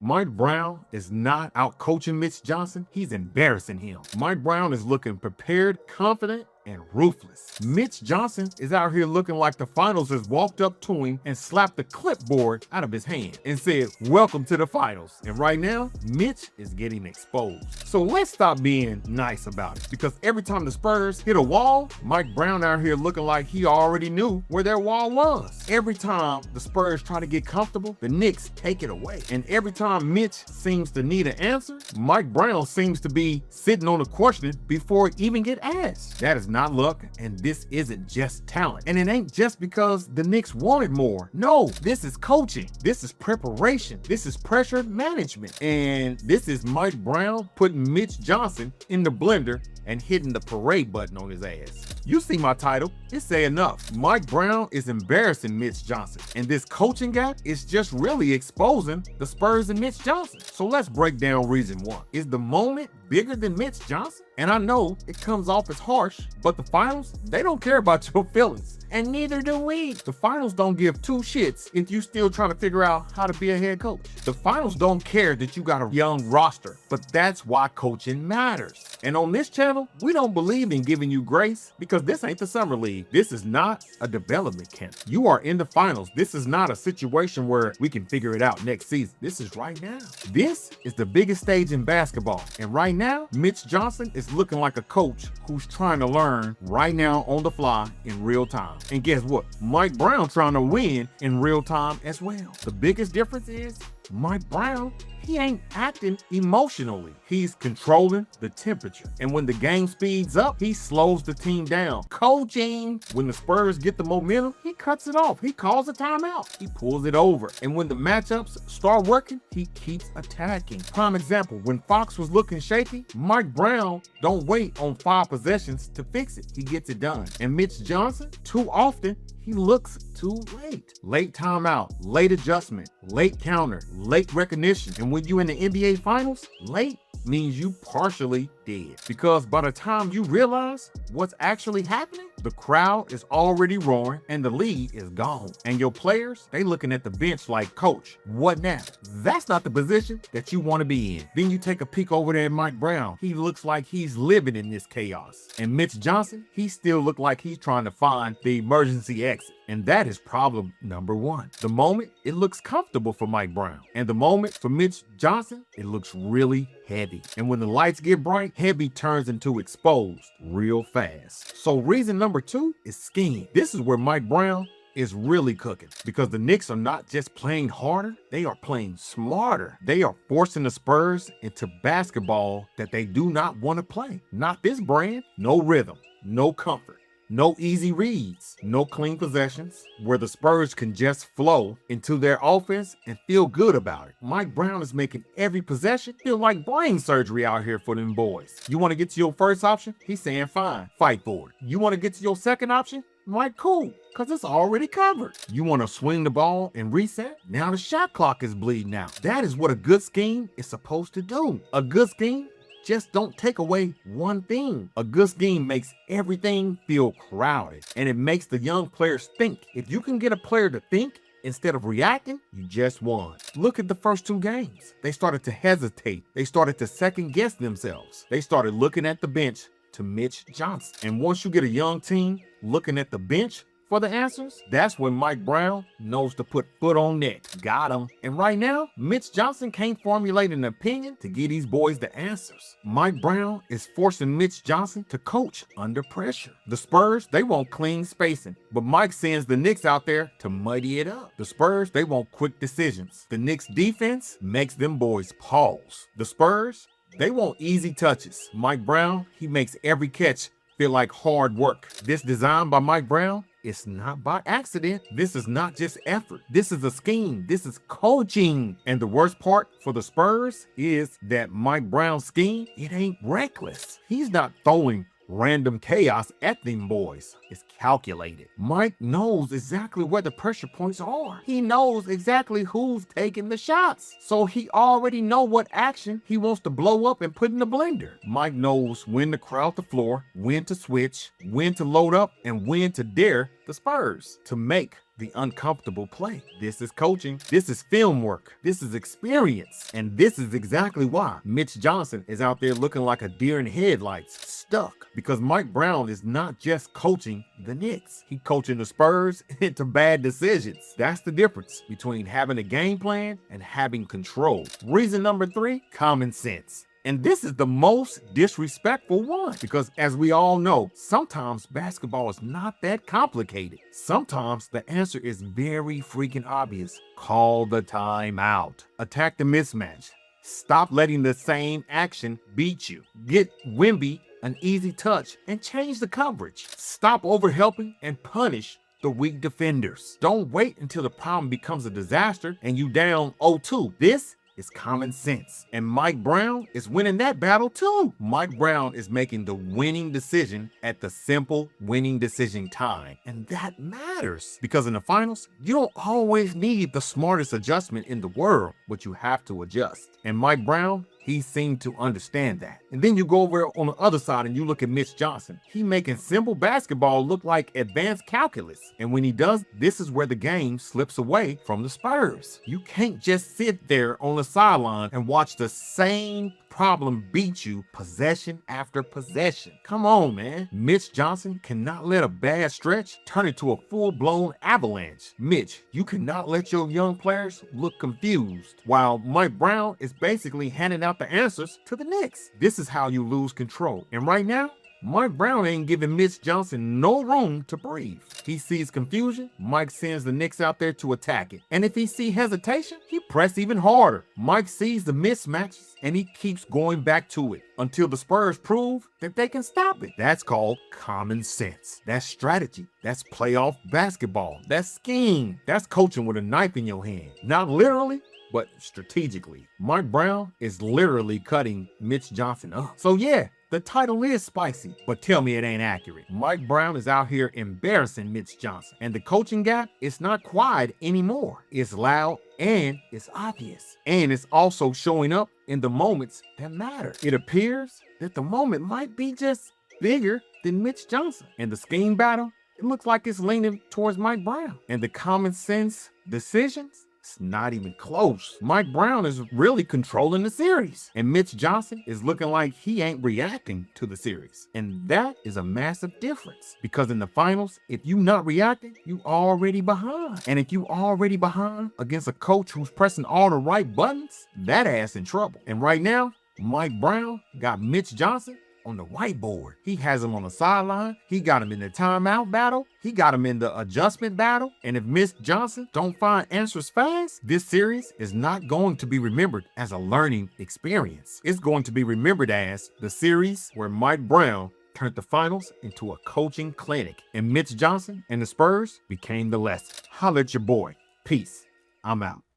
Mike Brown is not out coaching Mitch Johnson. He's embarrassing him. Mike Brown is looking prepared, confident, and ruthless. Mitch Johnson is out here looking like the finals has walked up to him and slapped the clipboard out of his hand and said, "Welcome to the finals." And right now, Mitch is getting exposed. So let's stop being nice about it, because every time the Spurs hit a wall, Mike Brown out here looking like he already knew where their wall was. Every time the Spurs try to get comfortable, the Knicks take it away. And every time Mitch seems to need an answer, Mike Brown seems to be sitting on the question before it even get asked. That is not luck, and this isn't just talent. And it ain't just because the Knicks wanted more. No, this is coaching. This is preparation. This is pressure management. And this is Mike Brown putting Mitch Johnson in the blender and hitting the parade button on his ass. You see my title, it say enough. Mike Brown is embarrassing Mitch Johnson, and this coaching gap is just really exposing the Spurs and Mitch Johnson. So let's break down reason one. Is the moment bigger than Mitch Johnson? And I know it comes off as harsh, but the finals, they don't care about your feelings. And neither do we. The finals don't give two shits if you still trying to figure out how to be a head coach. The finals don't care that you got a young roster, but that's why coaching matters. And on this channel, we don't believe in giving you grace, because this ain't the summer league. This is not a development camp. You are in the finals. This is not a situation where we can figure it out next season. This is right now. This is the biggest stage in basketball. And right now, Mitch Johnson is looking like a coach who's trying to learn right now on the fly in real time. And guess what? Mike Brown trying to win in real time as well. The biggest difference is Mike Brown, he ain't acting emotionally. He's controlling the temperature. And when the game speeds up, he slows the team down. Coaching. When the Spurs get the momentum, he cuts it off. He calls a timeout. He pulls it over. And when the matchups start working, he keeps attacking. Prime example, when Fox was looking shaky, Mike Brown don't wait on 5 possessions to fix it. He gets it done. And Mitch Johnson, too often, he looks too late. Late timeout, late adjustment, late counter, late recognition. And when you in the NBA Finals, late means you partially dead. Because by the time you realize what's actually happening, the crowd is already roaring and the lead is gone. And your players, they looking at the bench like, "Coach, what now?" That's not the position that you want to be in. Then you take a peek over there at Mike Brown. He looks like he's living in this chaos. And Mitch Johnson, he still look like he's trying to find the emergency exit. And that is problem number one. The moment, it looks comfortable for Mike Brown. And the moment for Mitch Johnson, it looks really heavy. And when the lights get bright, heavy turns into exposed real fast. So reason number two is scheme. This is where Mike Brown is really cooking, because the Knicks are not just playing harder, they are playing smarter. They are forcing the Spurs into basketball that they do not want to play. Not this brand. No rhythm, no comfort. No easy reads, no clean possessions, where the Spurs can just flow into their offense and feel good about it. Mike Brown is making every possession feel like brain surgery out here for them boys. You want to get to your first option? He's saying fine, fight for it. You want to get to your second option? Like, cool, because it's already covered. You want to swing the ball and reset? Now the shot clock is bleeding out. That is what a good scheme is supposed to do. A good scheme just don't take away one thing. A good scheme makes everything feel crowded, and it makes the young players think. If you can get a player to think instead of reacting, you just won. Look at the first 2 games. They started to hesitate. They started to second guess themselves. They started looking at the bench to Mitch Johnson. And once you get a young team looking at the bench for the answers, that's when Mike Brown knows to put foot on neck. Got him. And right now, Mitch Johnson can't formulate an opinion to give these boys the answers. Mike Brown is forcing Mitch Johnson to coach under pressure. The Spurs, they want clean spacing, but Mike sends the Knicks out there to muddy it up. The Spurs, they want quick decisions. The Knicks defense makes them boys pause. The Spurs, they want easy touches. Mike Brown, he makes every catch feel like hard work. This design by Mike Brown, it's not by accident. This is not just effort. This is a scheme. This is coaching. And the worst part for the Spurs is that Mike Brown's scheme, it ain't reckless. He's not throwing random chaos at them boys. It's calculated. Mike knows exactly where the pressure points are. He knows exactly who's taking the shots. So he already know what action he wants to blow up and put in the blender. Mike knows when to crowd the floor, when to switch, when to load up, and when to dare the Spurs to make the uncomfortable play. This is coaching. This is film work. This is experience. And this is exactly why Mitch Johnson is out there looking like a deer in headlights, stuck. Because Mike Brown is not just coaching the Knicks. He's coaching the Spurs into bad decisions. That's the difference between having a game plan and having control. Reason number 3, common sense. And this is the most disrespectful one because, as we all know, sometimes basketball is not that complicated. Sometimes the answer is very freaking obvious. Call the timeout. Attack the mismatch. Stop letting the same action beat you. Get Wemby an easy touch and change the coverage. Stop overhelping and punish the weak defenders. Don't wait until the problem becomes a disaster and you down 0-2. This is common sense. And Mike Brown is winning that battle too. Mike Brown is making the winning decision at the simple winning decision time. And that matters because in the finals, you don't always need the smartest adjustment in the world, but you have to adjust. And Mike Brown, he seemed to understand that. And then you go over on the other side and you look at Mitch Johnson. He making simple basketball look like advanced calculus. And when he does, this is where the game slips away from the Spurs. You can't just sit there on the sideline and watch the same problem beat you possession after possession. Come on, man. Mitch Johnson cannot let a bad stretch turn into a full-blown avalanche. Mitch, you cannot let your young players look confused, while Mike Brown is basically handing out the answers to the Knicks. This is how you lose control. And right now, Mike Brown ain't giving Mitch Johnson no room to breathe. He sees confusion, Mike sends the Knicks out there to attack it. And if he sees hesitation, he press even harder. Mike sees the mismatches and he keeps going back to it until the Spurs prove that they can stop it. That's called common sense. That's strategy. That's playoff basketball. That's scheme. That's coaching with a knife in your hand. Not literally, but strategically. Mike Brown is literally cutting Mitch Johnson up. So yeah, the title is spicy, but tell me it ain't accurate. Mike Brown is out here embarrassing Mitch Johnson, and the coaching gap is not quiet anymore. It's loud and it's obvious. And it's also showing up in the moments that matter. It appears that the moment might be just bigger than Mitch Johnson. And the scheme battle, it looks like it's leaning towards Mike Brown. And the common sense decisions, it's not even close. Mike Brown is really controlling the series. And Mitch Johnson is looking like he ain't reacting to the series. And that is a massive difference. Because in the finals, if you not reacting, you already behind. And if you already behind against a coach who's pressing all the right buttons, that ass in trouble. And right now, Mike Brown got Mitch Johnson on the whiteboard. He has him on the sideline. He got him in the timeout battle. He got him in the adjustment battle. And if Mitch Johnson don't find answers fast, this series is not going to be remembered as a learning experience. It's going to be remembered as the series where Mike Brown turned the finals into a coaching clinic. And Mitch Johnson and the Spurs became the lesson. Holla at your boy. Peace. I'm out.